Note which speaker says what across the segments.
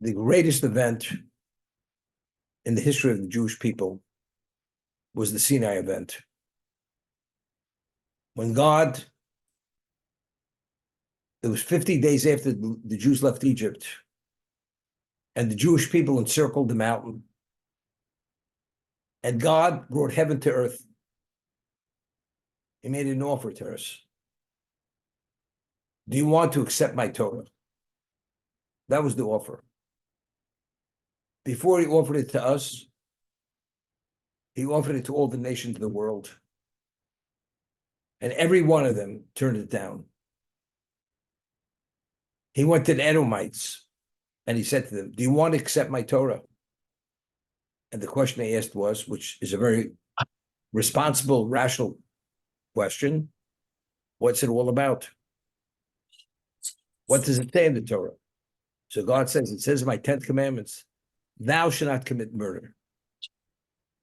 Speaker 1: the greatest event in the history of the Jewish people was the Sinai event. When God, it was 50 days after the Jews left Egypt, and the Jewish people encircled the mountain, and God brought heaven to earth. He made an offer to us. Do you want to accept my Torah? That was the offer. Before he offered it to us, he offered it to all the nations of the world. And every one of them turned it down. He went to the Edomites and he said to them, do you want to accept my Torah? And the question they asked was, which is a very responsible, rational question, what's it all about? What does it say in the Torah? So God says, it says in my 10th commandments, thou shalt not commit murder.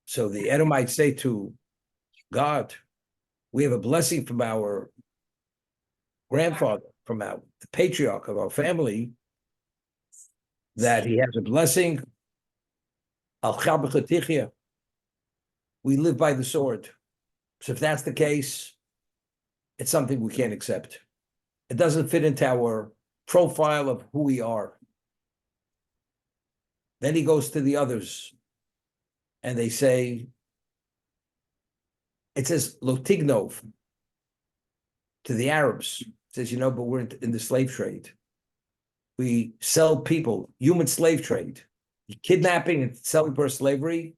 Speaker 1: So the Edomites say to God, we have a blessing from our grandfather, from the patriarch of our family, that he has a blessing. Al-Chabachatichya. We live by the sword. So if that's the case, it's something we can't accept. It doesn't fit into our profile of who we are. Then he goes to the others, and they say, it says, Lotignov, to the Arabs. It says, but we're in the slave trade. We sell people, human slave trade. Kidnapping and selling for slavery,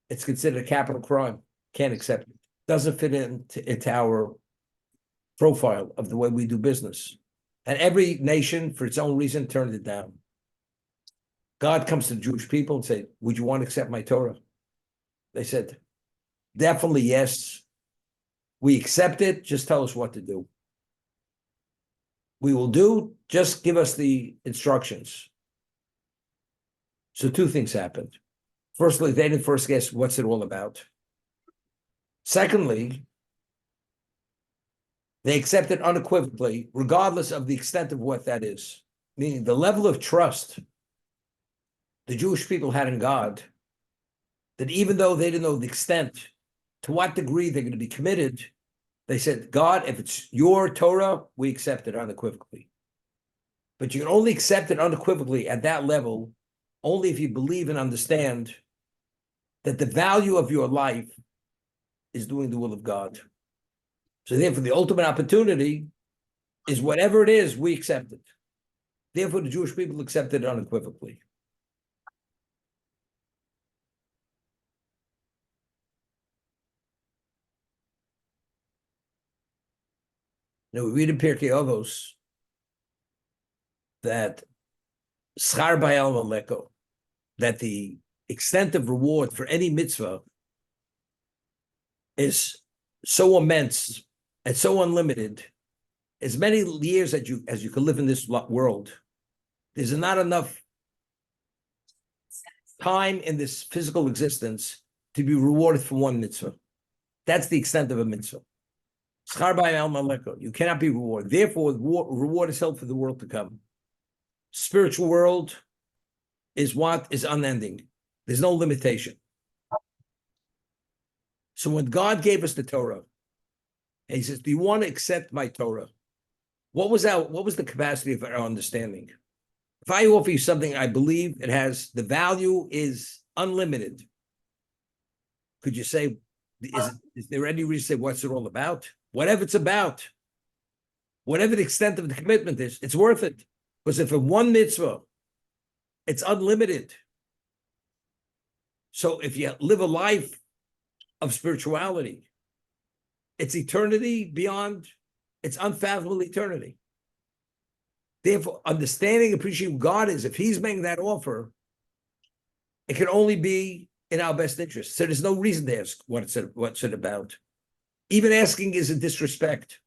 Speaker 1: it's considered a capital crime. Can't accept it. Doesn't fit into our profile of the way we do business. And every nation, for its own reason, turned it down. God comes to the Jewish people and said, would you want to accept my Torah? They said, definitely yes. We accept it. Just tell us what to do. We will do. Just give us the instructions. So two things happened. Firstly, they didn't first guess what's it all about. Secondly, they accepted unequivocally, regardless of the extent of what that is. Meaning the level of trust the Jewish people had in God, that even though they didn't know the extent, to what degree they're going to be committed, they said, God, if it's your Torah, we accept it unequivocally. But you can only accept it unequivocally at that level only if you believe and understand that the value of your life is doing the will of God. So therefore, the ultimate opportunity is whatever it is, we accept it. Therefore, the Jewish people accepted it unequivocally. Now, we read in Pirkei Avos that schar b'ayal maleko, that the extent of reward for any mitzvah is so immense and so unlimited. As many years as you can live in this world, there's not enough time in this physical existence to be rewarded for one mitzvah. That's the extent of a mitzvah. Schar b'ayal maleko. You cannot be rewarded. Therefore, reward is held for the world to come. Spiritual world is what is unending. There's no limitation. So when God gave us the Torah, and he says, do you want to accept my Torah? What was the capacity of our understanding? If I offer you something, I believe it has, the value is unlimited. Could you say, is there any reason to say what's it all about? Whatever it's about, whatever the extent of the commitment is, it's worth it. Because if in one mitzvah, it's unlimited. So if you live a life of spirituality, it's eternity beyond, it's unfathomable eternity. Therefore, understanding, appreciating who God is, if he's making that offer, it can only be in our best interest. So there's no reason to ask what's it about. Even asking is a disrespect.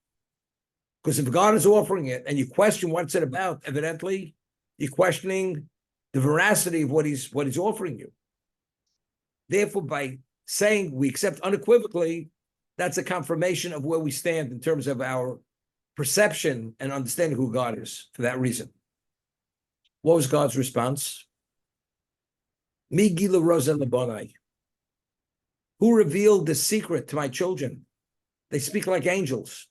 Speaker 1: Because if God is offering it and you question what's it about, evidently you're questioning the veracity of what he's offering you. Therefore, by saying we accept unequivocally, that's a confirmation of where we stand in terms of our perception and understanding who God is for that reason. What was God's response? Mi gila rosa lebonai. Who revealed the secret to my children? They speak like angels.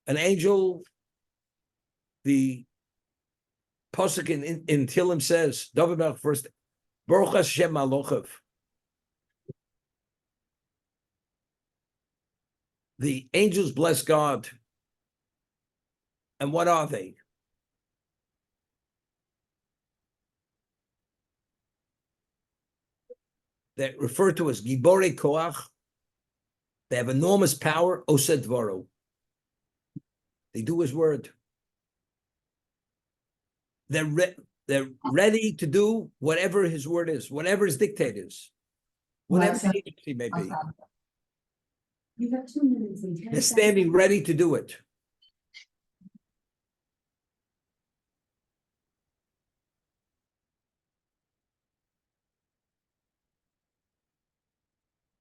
Speaker 1: An angel, the Pasuk in Tehillim says, David Melech first, Baruch Hashem Malochav. The angels bless God. And what are they? They're referred to as Gibore Koach. They have enormous power, Osed Dvaro. They do his word. They're ready to do whatever his word is, whatever his dictate is, whatever the agency may be.
Speaker 2: You have 2 minutes and 10
Speaker 1: They're
Speaker 2: seconds.
Speaker 1: standing ready to do it.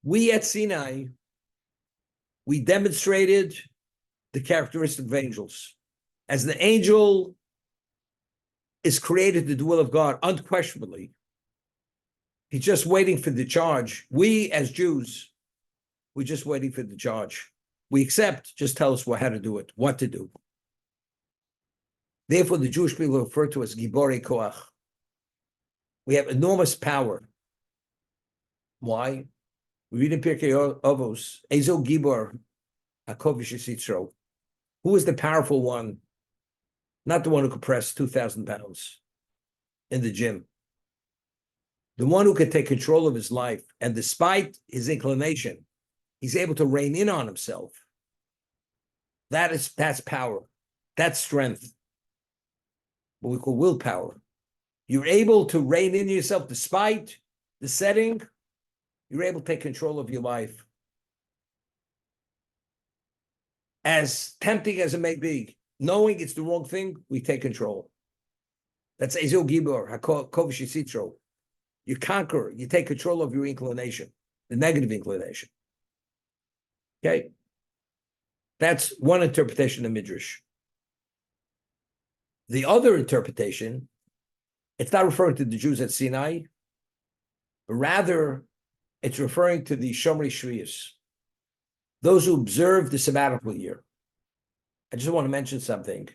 Speaker 1: We at Sinai, we demonstrated the characteristic of angels. As the angel is created to do the will of God, unquestionably, he's just waiting for the charge. We as Jews, we're just waiting for the charge. We accept, just tell us how to do it, what to do. Therefore, the Jewish people are referred to as Gibore Koach. We have enormous power. Why? We read in Pirkei Avos, Ezo Gibor HaKovish Yitzro. Who is the powerful one? Not the one who could press 2,000 pounds in the gym. The one who could take control of his life, and despite his inclination, he's able to rein in on himself. That's power. That's strength. What we call willpower. You're able to rein in yourself despite the setting. You're able to take control of your life. As tempting as it may be, knowing it's the wrong thing, we take control. That's Ezel Gibor, HaKovish Yitzro. You conquer, you take control of your inclination, the negative inclination. Okay? That's one interpretation of Midrash. The other interpretation, it's not referring to the Jews at Sinai, but rather it's referring to the Shomrei Shvius, those who observe the sabbatical year. I just want to mention something.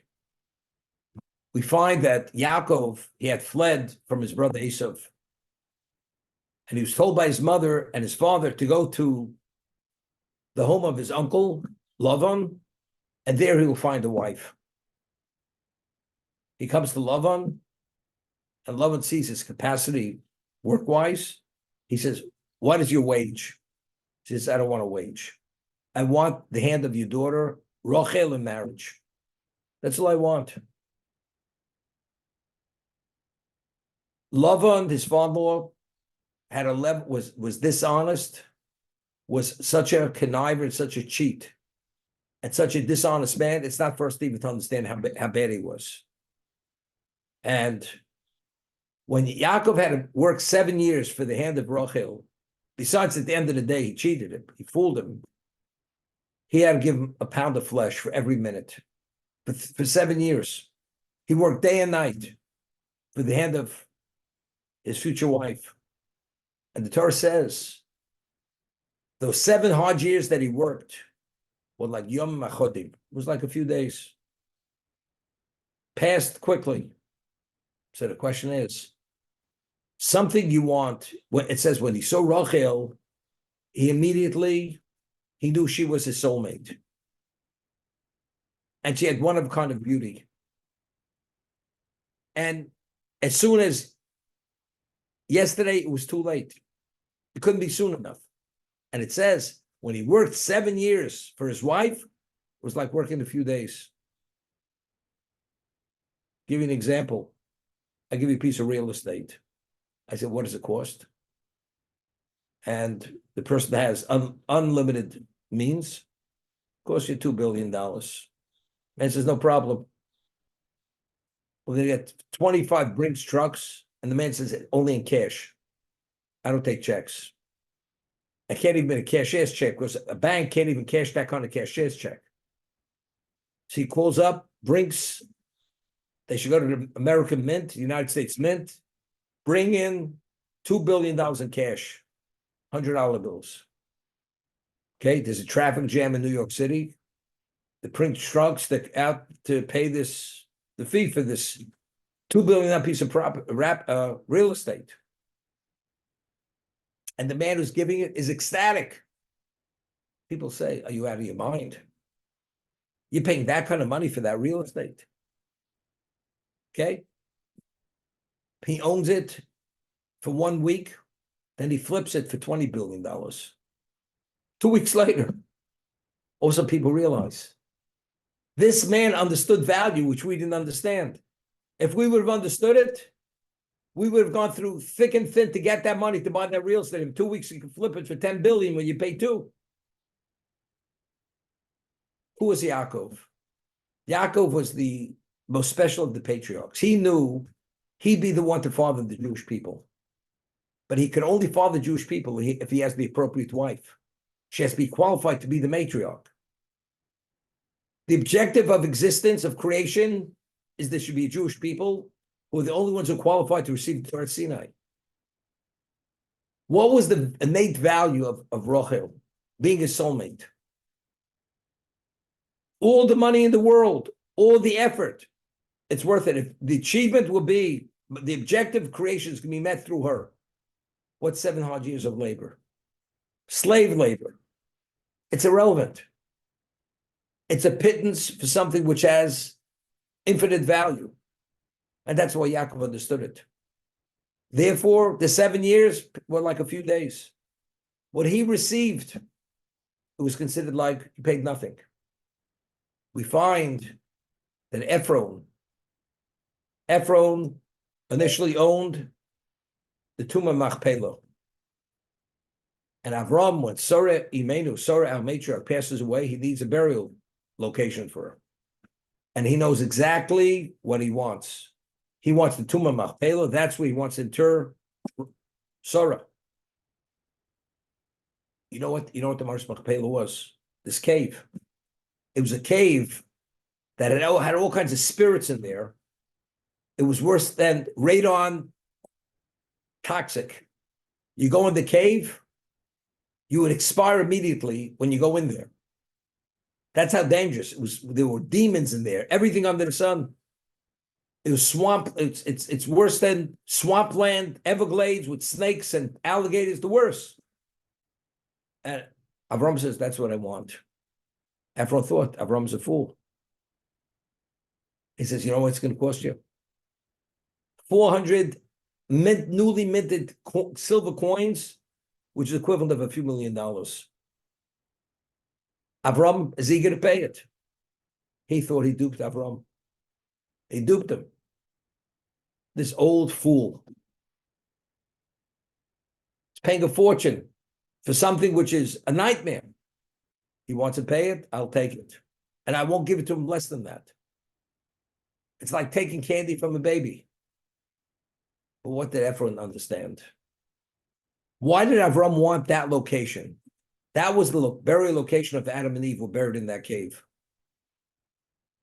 Speaker 1: We find that Yaakov, he had fled from his brother Esav, and he was told by his mother and his father to go to the home of his uncle, Lavan, and there he will find a wife. He comes to Lavan, and Lavan sees his capacity work-wise. He says, what is your wage? He says, I don't want a wage. I want the hand of your daughter, Rachel, in marriage. That's all I want. Lavan, his father-in-law, had a level, was dishonest, was such a conniver, such a cheat, and such a dishonest man. It's not for us to even to understand how bad he was. And when Yaakov had to work 7 years for the hand of Rachel, besides at the end of the day, he cheated him, he fooled him. He had to give him a pound of flesh for every minute. For 7 years, he worked day and night for the hand of his future wife. And the Torah says, those 7 hard years that he worked were like Yom Machodim. It was like a few days. Passed quickly. So the question is, something you want, when it says when he saw Rachel, he knew she was his soulmate. And she had one of a kind of beauty. And as soon as yesterday, it was too late. It couldn't be soon enough. And it says, when he worked 7 years for his wife, it was like working a few days. Give you an example. I give you a piece of real estate. I said, what does it cost? And the person that has unlimited means costs you $2 billion. Man says, no problem. Well, they get 25 Brinks trucks, and the man says, only in cash. I don't take checks. I can't even get a cashier's check because a bank can't even cash that kind of cashier's check. So he calls up Brinks They should go to the American Mint, the United States Mint, bring in $2 billion in cash, $100 bills. Okay, there's a traffic jam in New York City. The print trucks that out to pay the fee for this $2 billion piece of real estate. And the man who's giving it is ecstatic. People say, are you out of your mind? You're paying that kind of money for that real estate. Okay? He owns it for 1 week, then he flips it for $20 billion. 2 weeks later, also people realize this man understood value, which we didn't understand. If we would have understood it, we would have gone through thick and thin to get that money to buy that real estate. In 2 weeks, you can flip it for 10 billion when you pay 2. Who was Yaakov? Yaakov was the most special of the patriarchs. He knew he'd be the one to father the Jewish people. But he could only father Jewish people if he has the appropriate wife. She has to be qualified to be the matriarch. The objective of existence, of creation, is there should be Jewish people who are the only ones who are qualified to receive the Torah at Sinai. What was the innate value of Rachel being his soulmate? All the money in the world, all the effort, it's worth it. If the achievement will be, the objective of creation is going to be met through her. What's 700 years of labor? Slave labor. It's irrelevant. It's a pittance for something which has infinite value. And that's why Yaakov understood it. Therefore, the 7 years were like a few days. What he received, it was considered like he paid nothing. We find that Ephron initially owned the Tumah Machpelah. And Avram, when Sarah Imenu, Sarah our matriarch, passes away, he needs a burial location for her. And he knows exactly what he wants. He wants the Tumah Machpelah. That's where he wants to inter Sarah. You know what the Mars Machpelah was? This cave. It was a cave that had all kinds of spirits in there. It was worse than radon toxic. You go in the cave, you would expire immediately when you go in there. That's how dangerous it was. There were demons in there. Everything under the sun. It was swamp. It's worse than swampland, Everglades with snakes and alligators. The worst. And Avram says, "That's what I want." Ephron thought Avram's a fool. He says, "You know what it's going to cost you? 400 newly minted silver coins, which is equivalent of a few $1 million. Avram, is he going to pay it?" He thought he duped Avram. He duped him. This old fool. He's paying a fortune for something which is a nightmare. He wants to pay it, I'll take it. And I won't give it to him less than that. It's like taking candy from a baby. But what did Ephron understand? Why did Avram want that location? That was the burial location of Adam and Eve were buried in that cave.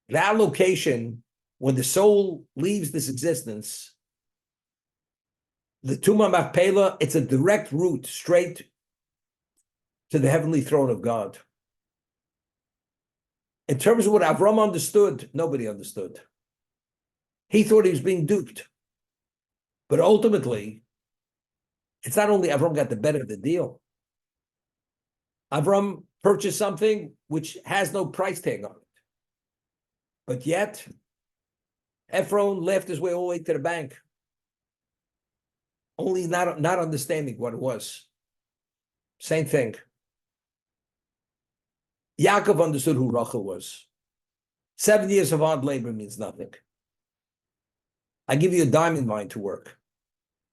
Speaker 1: That location, when the soul leaves this existence, the Tumah Machpelah, it's a direct route straight to the heavenly throne of God. In terms of what Avram understood, nobody understood. He thought he was being duped. But ultimately, it's not only Avram got the better of the deal. Avram purchased something which has no price tag on it. But yet, Ephron left his way all the way to the bank. Only not understanding what it was. Same thing. Yaakov understood who Rachel was. 7 years of hard labor means nothing. I give you a diamond mine to work.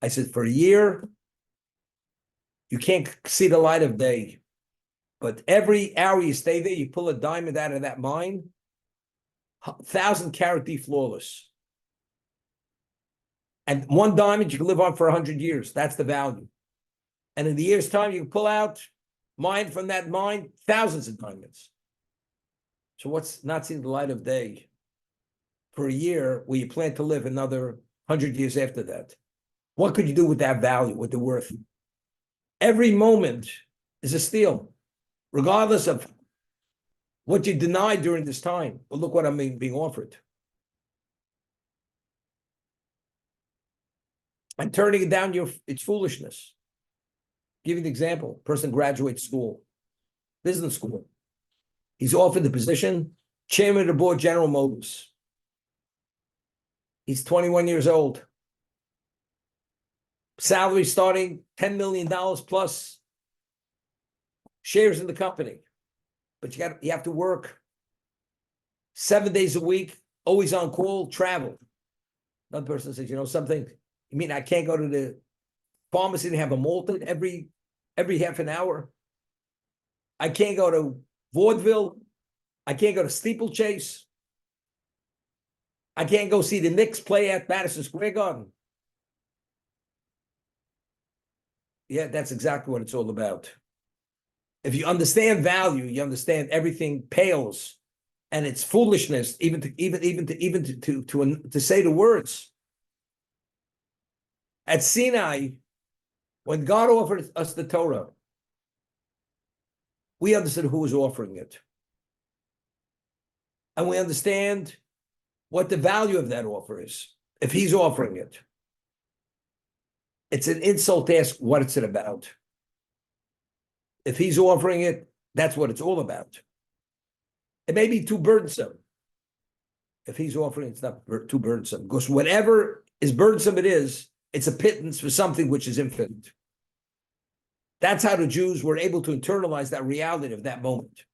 Speaker 1: I said, for a year, you can't see the light of day. But every hour you stay there, you pull a diamond out of that mine, 1,000-carat D flawless. And one diamond you can live on for 100 years. That's the value. And in the year's time, you can pull out mine from that mine, thousands of diamonds. So what's not seeing the light of day? for a year where you plan to live another 100 years after that. What could you do with that value, with the worth? Every moment is a steal, regardless of what you denied during this time. But look what I'm being offered. And turning it down, it's foolishness. Give you an example. Person graduates school, business school. He's offered the position, chairman of the board, General Motors. He's 21 years old. Salary starting $10 million plus. Shares in the company. But you have to work 7 days a week, always on call, travel. Another person says, you know something? You mean I can't go to the pharmacy to have a Malton every half an hour? I can't go to vaudeville. I can't go to steeplechase. I can't go see the Knicks play at Madison Square Garden. Yeah, that's exactly what it's all about. If you understand value, you understand everything pales, and it's foolishness even to say the words. At Sinai, when God offered us the Torah, we understood who was offering it. And we understand what the value of that offer is. If he's offering it, it's an insult to ask what it's about. If he's offering it, that's what it's all about. It may be too burdensome. If he's offering it, it's not too burdensome. Because whatever is burdensome it's a pittance for something which is infinite. That's how the Jews were able to internalize that reality of that moment.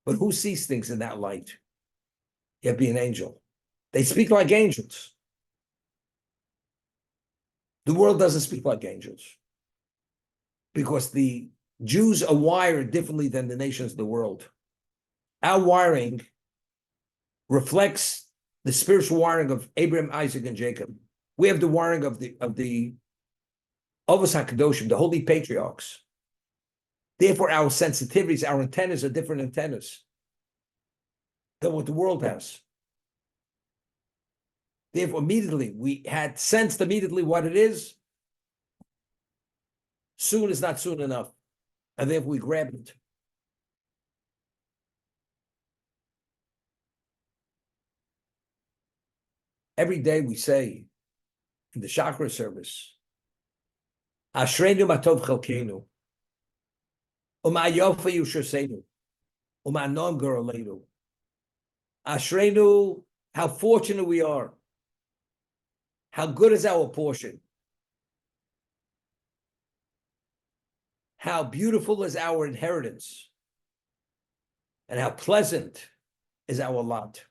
Speaker 1: But who sees things in that light? You have to be an angel. They speak like angels. The world doesn't speak like angels. Because the Jews are wired differently than the nations of the world. Our wiring reflects the spiritual wiring of Abraham, Isaac, and Jacob. We have the wiring of the Avos HaKadoshim, the holy patriarchs. Therefore, our sensitivities, our antennas are different antennas than what the world has. Therefore, immediately, we had sensed immediately what it is. Soon is not soon enough. And therefore, we grab it. Every day we say in the chakra service, Ashreinu matov chelkeinu, Uma yofa yushaseinu, Uma nom goraleinu. Ashreinu, how fortunate we are. How good is our portion? How beautiful is our inheritance? And how pleasant is our lot?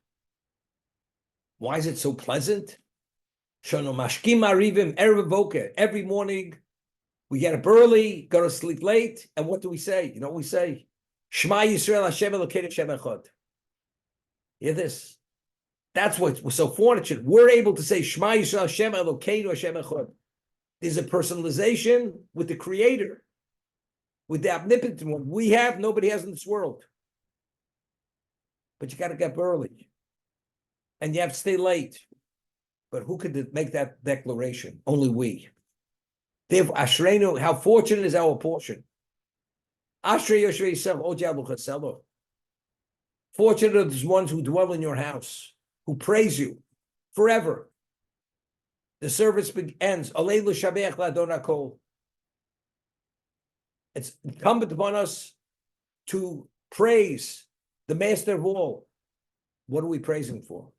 Speaker 1: Why is it so pleasant? Every morning, we get up early, go to sleep late, and what do we say? You know what we say? Shema Yisrael Hashem Elokeinu Hashem Echad. Hear this? That's what we're so fortunate. We're able to say Shema Yisrael Hashem Elokeinu Hashem Echad. There's a personalization with the Creator, with the omnipotent one. We have, nobody has in this world. But you got to get up early. And you have to stay late. But who could make that declaration? Only we. Therefore, Ashreinu, how fortunate is our portion. Ashrei Yoshvei Yisrael Ojabu Chaselo. Fortunate are those ones who dwell in your house, who praise you forever. The service ends. Aleilu Shabeach Ladon HaKol. It's incumbent upon us to praise the master of all. What are we praising for?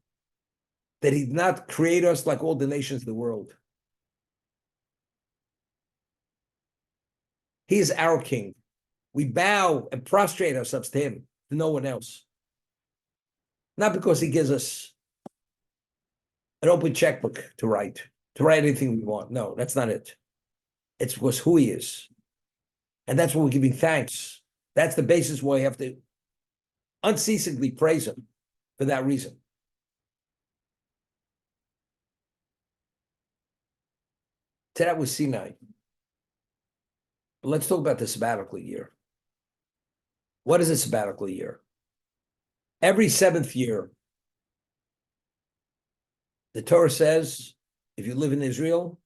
Speaker 1: That he did not create us like all the nations of the world. He is our king. We bow and prostrate ourselves to him, to no one else. Not because he gives us an open checkbook to write anything we want. No, that's not it. It's because who he is. And that's what we're giving thanks. That's the basis why we have to unceasingly praise him for that reason. So that was Sinai. But let's talk about the sabbatical year. What is a sabbatical year? Every 7th year, The Torah says, if you live in Israel,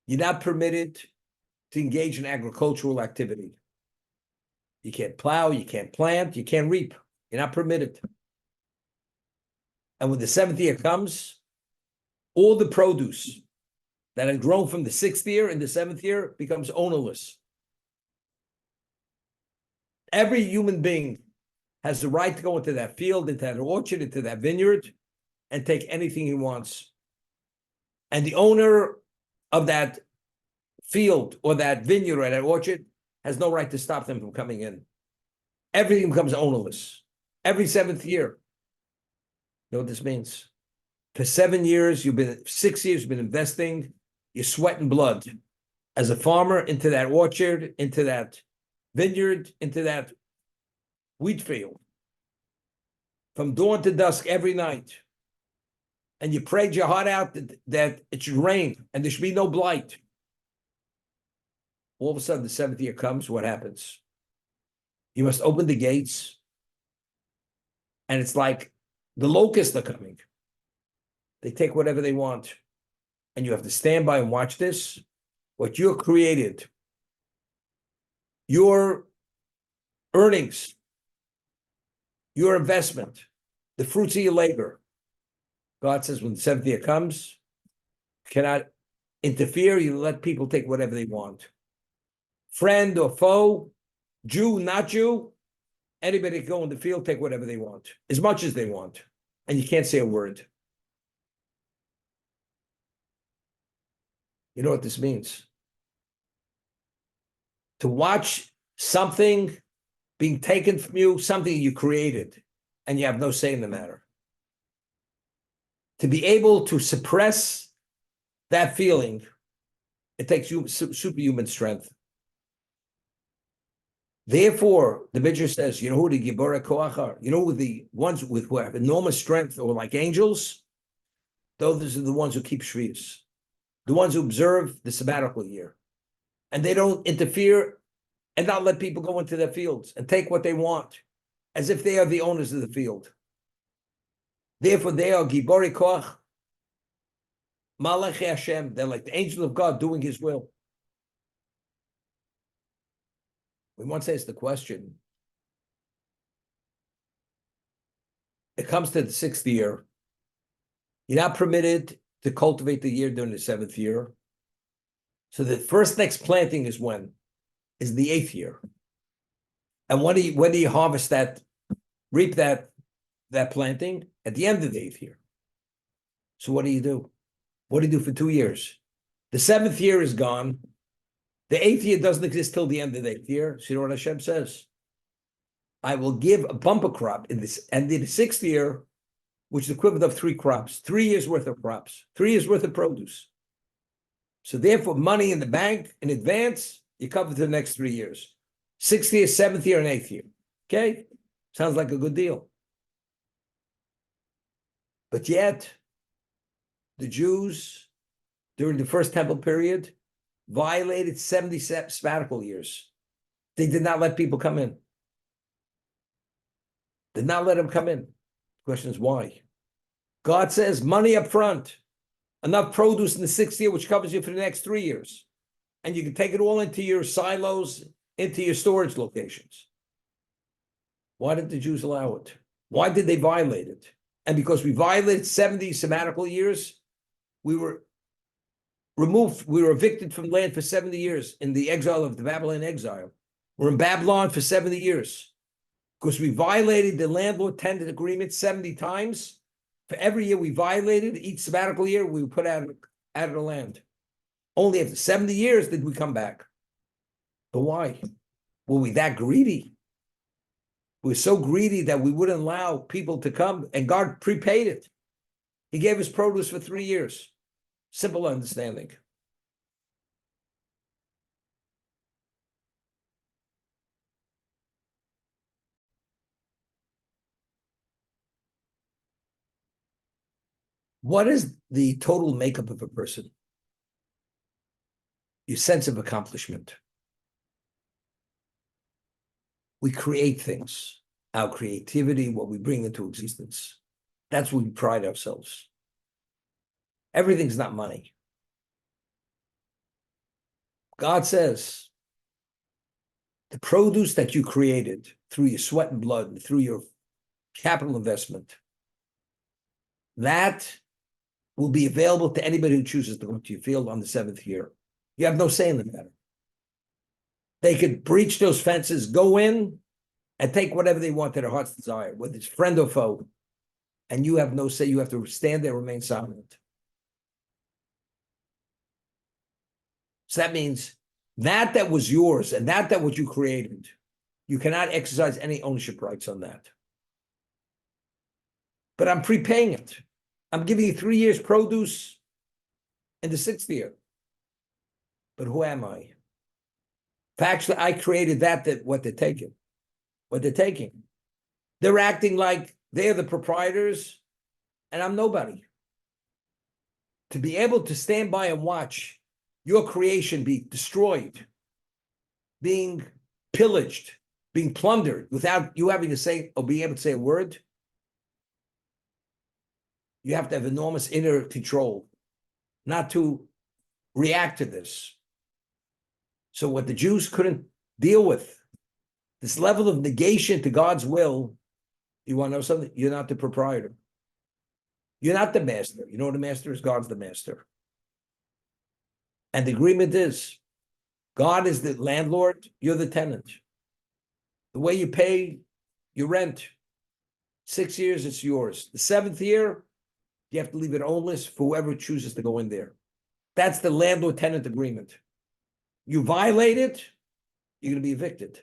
Speaker 1: you're not permitted to engage in agricultural activity. You can't plow, you can't plant, you can't reap. You're not permitted. And when the 7th year comes, all the produce that had grown from the 6th year and the 7th year becomes ownerless. Every human being has the right to go into that field, into that orchard, into that vineyard, and take anything he wants. And the owner of that field or that vineyard or that orchard has no right to stop them from coming in. Everything becomes ownerless. Every 7th year. You know what this means? For 7 years, 6 years, you've been investing your sweat and blood as a farmer into that orchard, into that vineyard, into that wheat field. From dawn to dusk every night. And you prayed your heart out that it should rain and there should be no blight. All of a sudden, the 7th year comes, what happens? You must open the gates, and it's like the locusts are coming. They take whatever they want, and you have to stand by and watch this. What you created, your earnings, your investment, the fruits of your labor. God says when the 7th year comes, you cannot interfere. You let people take whatever they want. Friend or foe, Jew, not Jew, anybody can go in the field, take whatever they want, as much as they want, and you can't say a word. You know what this means? To watch something being taken from you, something you created, and you have no say in the matter. To be able to suppress that feeling, it takes you superhuman strength. Therefore, the Midrash says, you know who the Gibora Koach are? You know who the ones who have enormous strength or like angels? Those are the ones who keep Shvius, the ones who observe the sabbatical year. And they don't interfere and not let people go into their fields and take what they want, as if they are the owners of the field. Therefore, they are Gibori Koach, Malachi Hashem. They're like the angel of God doing his will. We once asked the question, it comes to the 6th year. You're not permitted to cultivate the year during the 7th year. So the first next planting is when? Is the 8th year. And when do you harvest that, reap that planting? At the end of the 8th year. So what do? What do you do for 2 years? The 7th year is gone. The 8th year doesn't exist till the end of the 8th year. So you know what Hashem says? I will give a bumper crop in this, and in the 6th year, which is the equivalent of 3 crops, 3 years worth of crops, 3 years worth of produce. So therefore, money in the bank in advance, you cover the next 3 years. 6th year, 7th year, and 8th year. Okay? Sounds like a good deal. But yet, the Jews, during the first temple period, violated 70 sabbatical years. They did not let people come in. Did not let them come in. The question is why? God says money up front, enough produce in the 6th year, which covers you for the next 3 years. And you can take it all into your silos, into your storage locations. Why did the Jews allow it? Why did they violate it? And because we violated 70 sabbatical years, we were removed, we were evicted from land for 70 years in the exile of the Babylon exile. We're in Babylon for 70 years because we violated the landlord-tenant agreement 70 times. For every year we violated, each sabbatical year we were put out of the land. Only after 70 years did we come back. But why? Were we that greedy? We were so greedy that we wouldn't allow people to come, and God prepaid it. He gave us produce for 3 years. Simple understanding. What is the total makeup of a person? Your sense of accomplishment. We create things, our creativity, what we bring into existence. That's where we pride ourselves. Everything's not money. God says, the produce that you created through your sweat and blood, and through your capital investment, that will be available to anybody who chooses to go to your field on the 7th year. You have no say in the matter. They could breach those fences, go in, and take whatever they want to their heart's desire, whether it's friend or foe. And you have no say. You have to stand there and remain silent. So that means that was yours and that what you created, you cannot exercise any ownership rights on that. But I'm prepaying it. I'm giving you 3 years produce in the 6th year. But who am I? Actually, I created that what they're taking. What they're taking. They're acting like they're the proprietors and I'm nobody. To be able to stand by and watch your creation be destroyed, being pillaged, being plundered without you having to say or being able to say a word, you have to have enormous inner control not to react to this. So what the Jews couldn't deal with, this level of negation to God's will, you want to know something? You're not the proprietor. You're not the master. You know what the master is? God's the master. And the agreement is, God is the landlord, you're the tenant. The way you pay your rent, 6 years, it's yours. The 7th year, you have to leave it ownless for whoever chooses to go in there. That's the landlord-tenant agreement. You violate it, you're going to be evicted.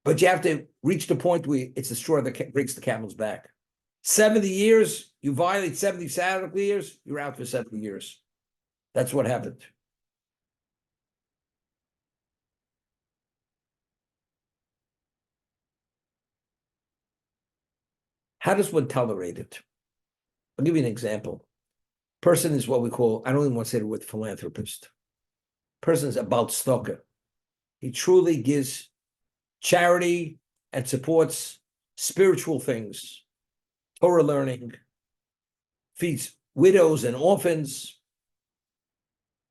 Speaker 1: But you have to reach the point where it's the straw that breaks the camel's back. 70 years, you violate 70 Sabbath years, you're out for 70 years. That's what happened. How does one tolerate it? I'll give you an example. Person is what we call, I don't even want to say the word philanthropist. Person is a baltstoker. He truly gives charity and supports spiritual things, Torah learning, feeds widows and orphans,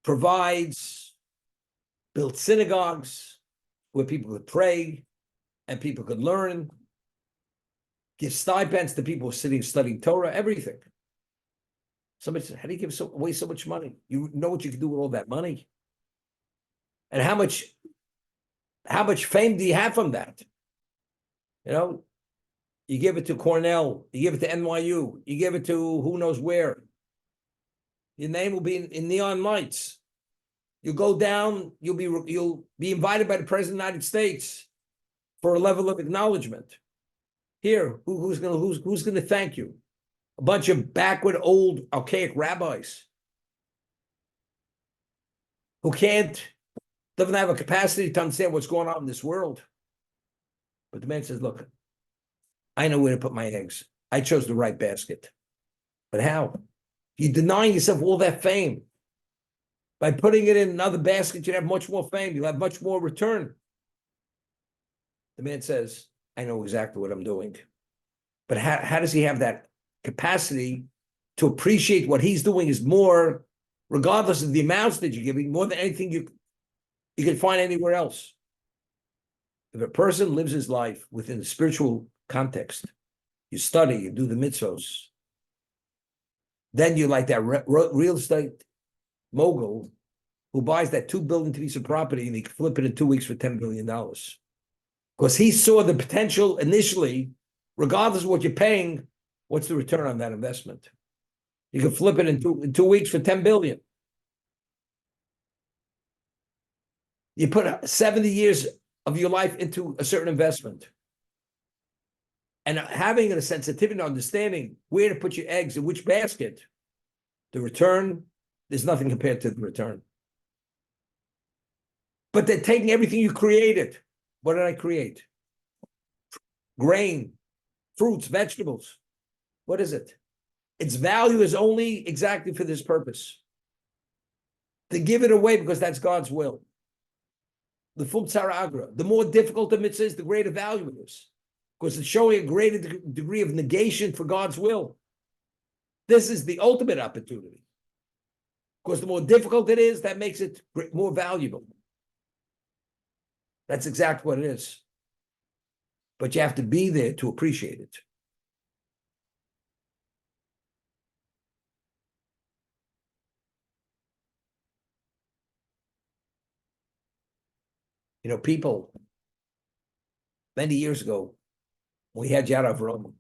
Speaker 1: provides, builds synagogues where people could pray and people could learn, gives stipends to people sitting studying Torah, everything. Somebody said, how do you give away so much money? You know what you can do with all that money? And how much fame do you have from that? You know, you give it to Cornell, you give it to NYU, you give it to who knows where. Your name will be in neon lights. You go down, you'll be invited by the President of the United States for a level of acknowledgement. Here, who's gonna thank you? A bunch of backward, old, archaic rabbis who doesn't have a capacity to understand what's going on in this world. But the man says, look, I know where to put my eggs. I chose the right basket. But how? You deny yourself all that fame. By putting it in another basket, you'd have much more fame. You'll have much more return. The man says, I know exactly what I'm doing. But how does he have that capacity to appreciate what he's doing is more, regardless of the amounts that you're giving, more than anything you can find anywhere else? If a person lives his life within the spiritual context, you study, you do the mitzvos, then you're like that real estate mogul who buys that $2 billion piece of property and he can flip it in 2 weeks for $10 billion. Because he saw the potential initially, regardless of what you're paying, what's the return on that investment? You can flip it in 2 weeks for $10 billion. You put 70 years of your life into a certain investment. And having a sensitivity and understanding where to put your eggs in which basket, the return, there's nothing compared to the return. But they're taking everything you created. What did I create? Grain, fruits, vegetables. What is it? Its value is only exactly for this purpose. To give it away because that's God's will. The full tzara agra. The more difficult the mitzvah is, the greater value it is. Because it's showing a greater degree of negation for God's will. This is the ultimate opportunity. Because the more difficult it is, that makes it more valuable. That's exactly what it is. But you have to be there to appreciate it. You know, people, many years ago, we had Yad Avrom.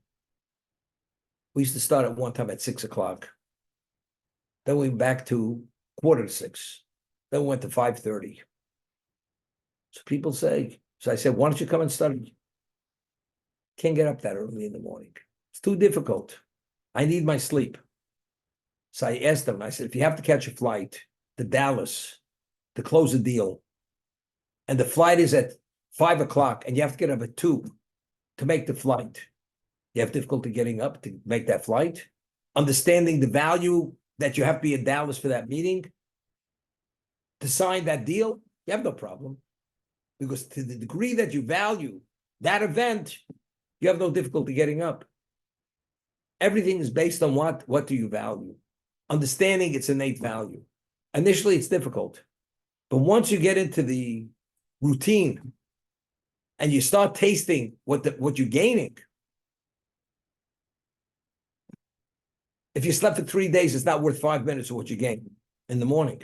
Speaker 1: We used to start at one time at 6 o'clock. Then we went back to 5:45. Then we went to 5:30. So people say, so I said, why don't you come and study? Can't get up that early in the morning. It's too difficult. I need my sleep. So I asked them, I said, if you have to catch a flight to Dallas to close a deal, and the flight is at 5 o'clock, and you have to get up at 2 to make the flight, you have difficulty getting up to make that flight, understanding the value that you have to be in Dallas for that meeting, to sign that deal, you have no problem. Because to the degree that you value that event, you have no difficulty getting up. Everything is based on what do you value? Understanding its innate value. Initially, it's difficult. But once you get into the routine and you start tasting what you're gaining, if you slept for 3 days, it's not worth 5 minutes of what you gain in the morning.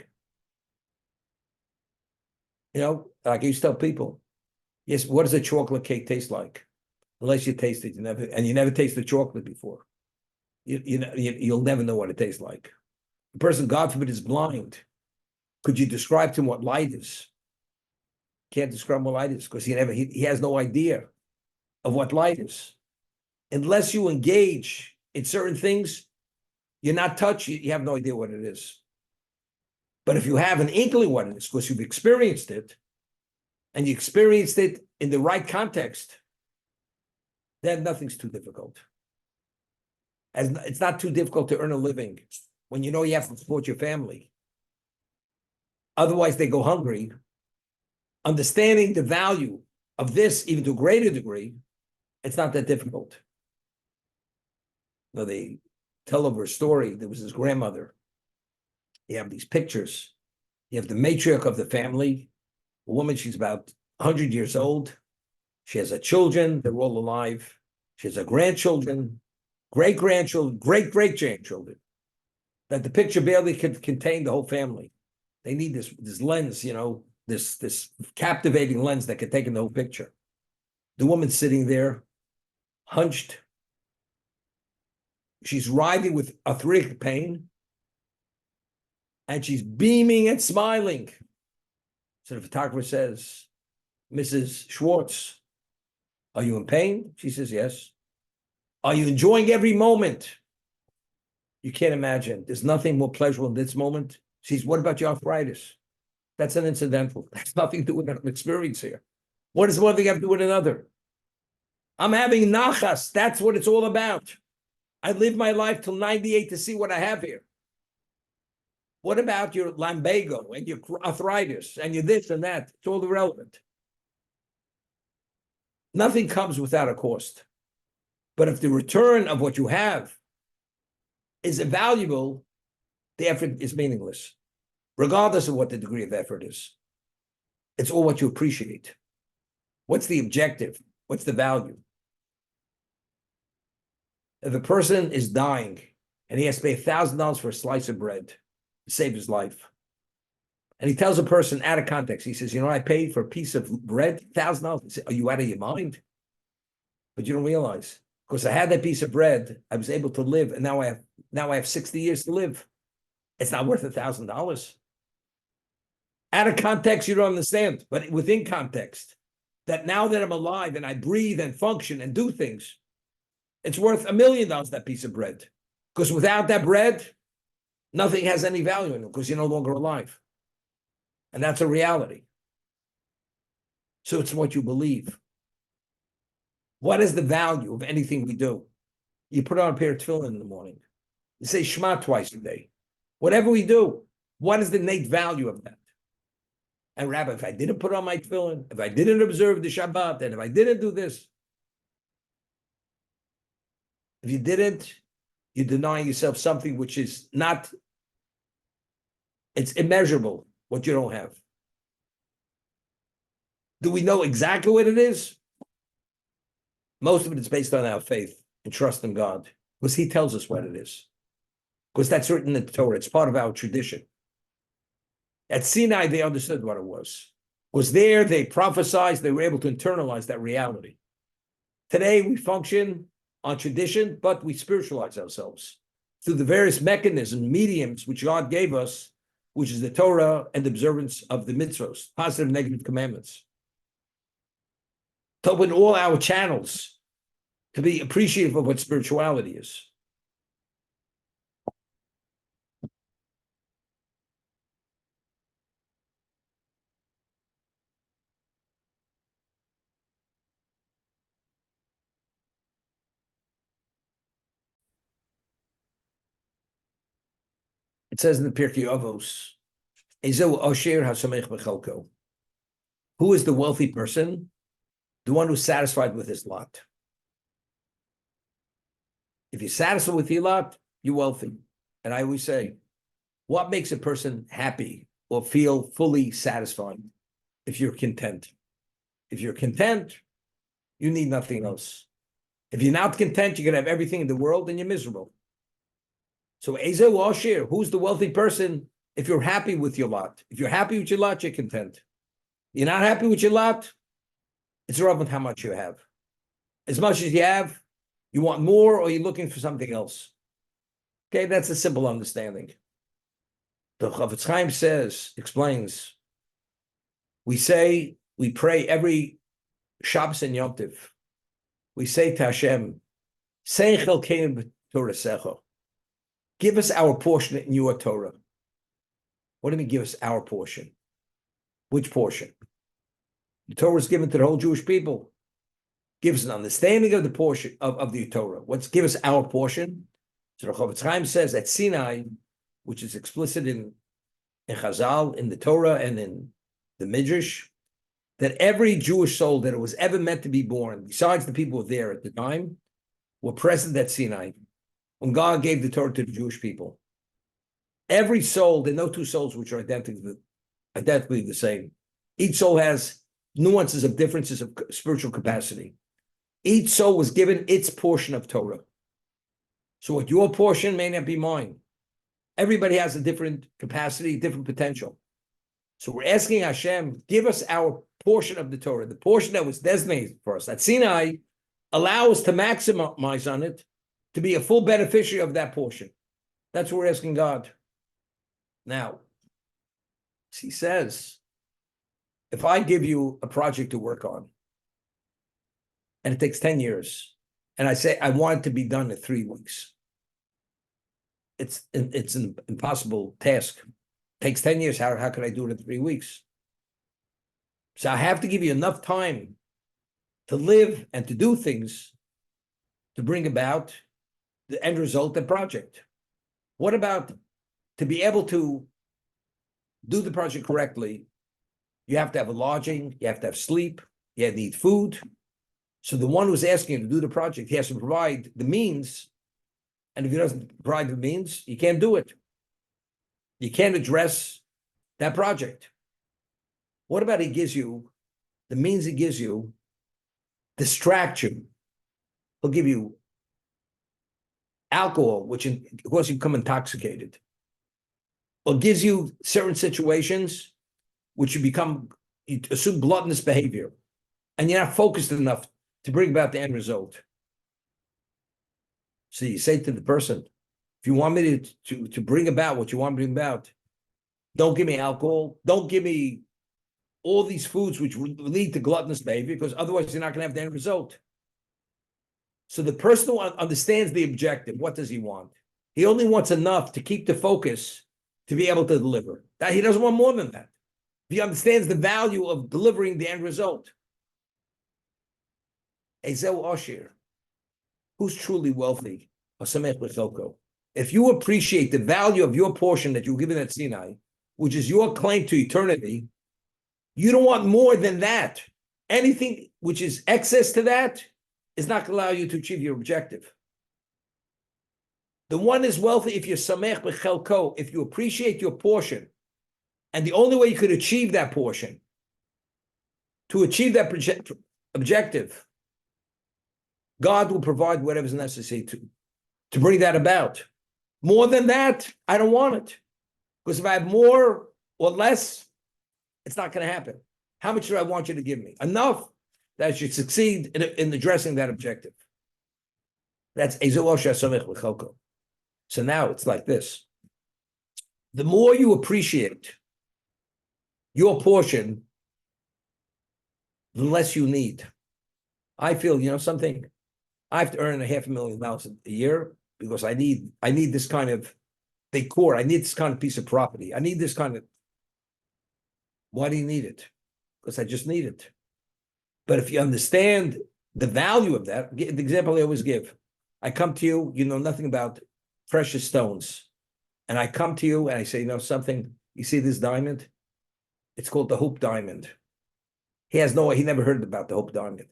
Speaker 1: You know, like I used to tell people, yes, what does a chocolate cake taste like? Unless you taste it, you never tasted chocolate before. You'll never know what it tastes like. The person, God forbid, is blind. Could you describe to him what light is? Can't describe what light is because he has no idea of what light is. Unless you engage in certain things, you're not touched, you have no idea what it is. But if you have an inkling what it is, because you've experienced it, and you experienced it in the right context, then nothing's too difficult. And it's not too difficult to earn a living when you know you have to support your family. Otherwise, they go hungry. Understanding the value of this, even to a greater degree, it's not that difficult. You know, they tell over a story. There was his grandmother. You have these pictures. You have the matriarch of the family, a woman, she's about 100 years old. She has her children, they're all alive. She has her grandchildren, great-grandchildren, great-great-grandchildren. That the picture barely could contain the whole family. They need this lens, you know, this captivating lens that can take in the whole picture. The woman's sitting there, hunched. She's writhing with arthritic pain. And she's beaming and smiling. So the photographer says, Mrs. Schwartz, are you in pain? She says, yes. Are you enjoying every moment? You can't imagine. There's nothing more pleasurable in this moment. She says, what about your arthritis? That's an incidental. That's nothing to do with an experience here. What does one thing have to do with another? I'm having nachas. That's what it's all about. I live my life till 98 to see what I have here. What about your lumbago and your arthritis and your this and that? It's all irrelevant. Nothing comes without a cost. But if the return of what you have is invaluable, the effort is meaningless, regardless of what the degree of effort is. It's all what you appreciate. What's the objective? What's the value? If a person is dying and he has to pay $1,000 for a slice of bread to save his life, and he tells a person out of context, he says, you know, I paid for a piece of bread, $1,000. Are you out of your mind? But you don't realize, because I had that piece of bread, I was able to live, and now I have 60 years to live. It's not worth $1,000. Out of context, you don't understand, but within context, that now that I'm alive and I breathe and function and do things, it's worth $1 million, that piece of bread. Because without that bread, nothing has any value in it, because you're no longer alive. And that's a reality. So it's what you believe. What is the value of anything we do? You put on a pair of tefillin in the morning. You say Shema twice a day. Whatever we do, what is the innate value of that? And Rabbi, if I didn't put on my tefillin, if I didn't observe the Shabbat, and if I didn't do this, if you didn't, you're denying yourself something which is not, it's immeasurable, what you don't have. Do we know exactly what it is? Most of it is based on our faith and trust in God, because He tells us what it is. Because that's written in the Torah. It's part of our tradition. At Sinai, they understood what it was. Was there, they prophesied, they were able to internalize that reality. Today, we function on tradition, but we spiritualize ourselves through the various mechanisms, mediums, which God gave us, which is the Torah and the observance of the mitzvos, positive and negative commandments. To open all our channels to be appreciative of what spirituality is. It says in the Pirkei Avos, Ezeu Osher HaSamech B'Chalko. Who is the wealthy person? The one who's satisfied with his lot. If you're satisfied with your lot, you're wealthy. And I always say, what makes a person happy or feel fully satisfied? If you're content. If you're content, you need nothing else. If you're not content, you can have everything in the world and you're miserable. So Ezeu Osher, who's the wealthy person? If you're happy with your lot. If you're happy with your lot, you're content. You're not happy with your lot, it's irrelevant how much you have. As much as you have, you want more or you're looking for something else. Okay, that's a simple understanding. The Chafetz Chaim explains, we pray every Shabbos and Yom Tov. We say to Hashem, Seichel kein b'Torasecha. Give us our portion in your Torah. What do you mean give us our portion? Which portion? The Torah is given to the whole Jewish people. Give us an understanding of the portion of the Torah. Give us our portion? So the Chafetz Chaim says at Sinai, which is explicit in Chazal, in the Torah, and in the Midrash, that every Jewish soul that was ever meant to be born, besides the people there at the time, were present at Sinai when God gave the Torah to the Jewish people. Every soul, there are no two souls which are identically the same. Each soul has nuances of differences of spiritual capacity. Each soul was given its portion of Torah. So what your portion may not be mine. Everybody has a different capacity, different potential. So we're asking Hashem, give us our portion of the Torah, the portion that was designated for us. At Sinai, allow us to maximize on it, to be a full beneficiary of that portion. That's what we're asking God. Now, he says, if I give you a project to work on, and it takes 10 years, and I say, I want it to be done in 3 weeks, it's an impossible task. It takes 10 years. How can I do it in 3 weeks? So I have to give you enough time to live and to do things to bring about the end result, the project. What about to be able to do the project correctly? You have to have a lodging, you have to have sleep, you have to eat food. So the one who's asking you to do the project, he has to provide the means. And if he doesn't provide the means, you can't do it. You can't address that project. What about he gives you, the means he gives you, distract you. He'll give you alcohol, which of course you become intoxicated. Or gives you certain situations which you assume gluttonous behavior. And you're not focused enough to bring about the end result. So you say to the person, if you want me to bring about what you want me to bring about, don't give me alcohol, don't give me all these foods which lead to gluttonous behavior, because otherwise you're not going to have the end result. So the person who understands the objective, what does he want? He only wants enough to keep the focus to be able to deliver. That he doesn't want more than that. He understands the value of delivering the end result. Ezeu Osher, who's truly wealthy? If you appreciate the value of your portion that you were given at Sinai, which is your claim to eternity, you don't want more than that. Anything which is excess to that is not going to allow you to achieve your objective. The one is wealthy if you're samech b'chelko, if you appreciate your portion. And the only way you could achieve that portion, to achieve that objective, God will provide whatever's necessary to bring that about. More than that, I don't want it. Because if I have more or less, it's not going to happen. How much do I want you to give me? Enough that I should succeed in addressing that objective. That's Ezu Osher Samech L'Chelko. So now it's like this. The more you appreciate your portion, the less you need. I feel, something, I have to earn $500,000 a year because I need this kind of decor. I need this kind of piece of property. I need this kind of. Why do you need it? Because I just need it. But if you understand the value of that, the example I always give, I come to you, you know nothing about precious stones. And I come to you and I say, something, you see this diamond? It's called the Hope Diamond. He never heard about the Hope Diamond.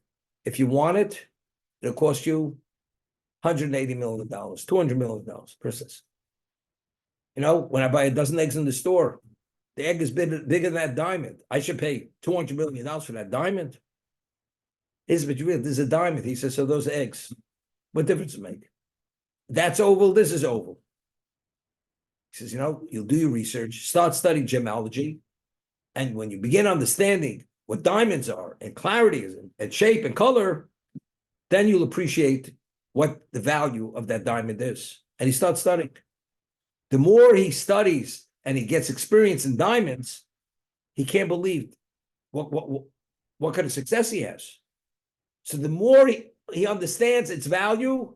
Speaker 1: If you want it, it'll cost you $180 million, $200 million, princess. When I buy a dozen eggs in the store, the egg is bigger than that diamond. I should pay $200 million for that diamond. But there's a diamond. He says, so those eggs, what difference does it make? That's oval, this is oval. He says, you'll do your research, start studying gemology, and when you begin understanding what diamonds are, and clarity is, and shape and color, then you'll appreciate what the value of that diamond is. And he starts studying. The more he studies and he gets experience in diamonds, he can't believe what kind of success he has. So the more he understands its value,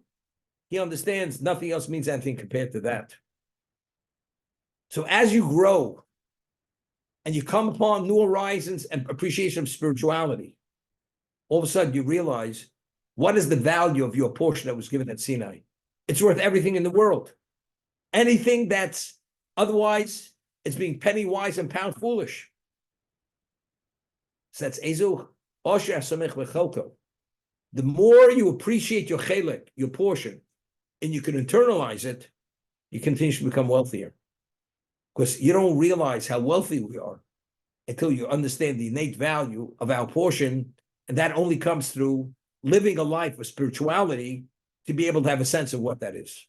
Speaker 1: he understands nothing else means anything compared to that. So as you grow and you come upon new horizons and appreciation of spirituality, all of a sudden you realize, what is the value of your portion that was given at Sinai? It's worth everything in the world. Anything that's otherwise, it's being penny wise and pound foolish. So that's Ezu Osher Samech L'Chelko. The more you appreciate your chelek, your portion, and you can internalize it, you continue to become wealthier. Because you don't realize how wealthy we are until you understand the innate value of our portion, and that only comes through living a life of spirituality to be able to have a sense of what that is.